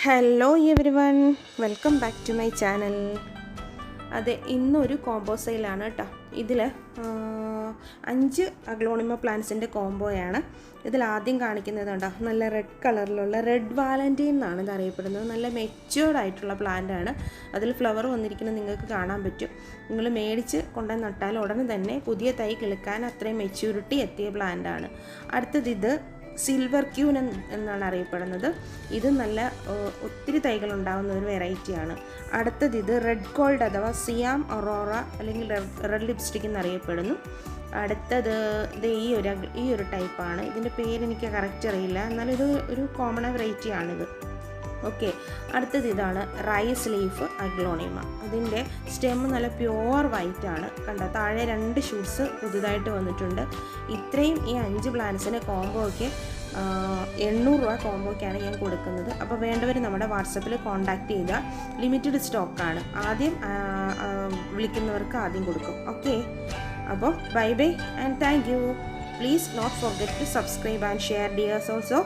Hello everyone, welcome back to my channel. അതെ, ഇന്നൊരു combo സെയിലാണ് കേട്ടോ. ഇതിൽ 5 അഗ്ലോണിമ പ്ലാന്റ്സിൻ്റെ കോംബോയാണ്. ഇതിലാദ്യം കാണിക്കുന്നത് കണ്ടോ, നല്ല റെഡ് കളറിലുള്ള റെഡ് വാലൻറ്റൈൻ എന്നാണ് ഇത് അറിയപ്പെടുന്നത്. നല്ല മെച്യൂർഡ് ആയിട്ടുള്ള പ്ലാന്റ് ആണ്. അതിൽ ഫ്ലവർ വന്നിരിക്കുന്നത് നിങ്ങൾക്ക് കാണാൻ പറ്റും. നിങ്ങൾ മേടിച്ച് കൊണ്ടുവന്ന് നട്ടാൽ ഉടനെ തന്നെ പുതിയ തൈ കിളുക്കാൻ അത്രയും മെച്യൂരിറ്റി എത്തിയ പ്ലാന്റ് ആണ്. അടുത്തത് ഇത് സിൽവർ ക്യൂൻ എന്നാണ് അറിയപ്പെടുന്നത്. ഇത് നല്ല ഒത്തിരി തൈകൾ ഉണ്ടാകുന്ന ഒരു വെറൈറ്റിയാണ്. അടുത്തത് ഇത് റെഡ് ഗോൾഡ് അഥവാ സിയാം ഒറോറ അല്ലെങ്കിൽ റെഡ് ലിപ്സ്റ്റിക് എന്നറിയപ്പെടുന്നു. അടുത്തത് ഇത് ഈ ഒരു ടൈപ്പാണ്. ഇതിൻ്റെ പേരെനിക്ക് കറക്റ്റ് അറിയില്ല, എന്നാലും ഇത് ഒരു കോമൺ വെറൈറ്റിയാണിത്. ഓക്കെ, അടുത്തത് ഇതാണ് റൈസ് ലീഫ് അഗ്ലോണിമ. അതിൻ്റെ സ്റ്റെം നല്ല പ്യുവർ വൈറ്റ് ആണ്. കണ്ടോ, താഴെ 2 ഷൂട്ട്സ് പുതുതായിട്ട് വന്നിട്ടുണ്ട്. ഇത്രയും ഈ 5 പ്ലാന്റ്സിന് കോംബോയ്ക്ക് 800 രൂപ കോംബോയ്ക്കാണ് ഞാൻ കൊടുക്കുന്നത്. അപ്പോൾ വേണ്ടവർ നമ്മുടെ വാട്സപ്പിൽ കോൺടാക്റ്റ് ചെയ്യുക. ലിമിറ്റഡ് സ്റ്റോക്കാണ്. ആദ്യം വിളിക്കുന്നവർക്ക് ആദ്യം കൊടുക്കും. ഓക്കെ, അപ്പോൾ bye bye and thank you. Please not forget to subscribe and share dears also.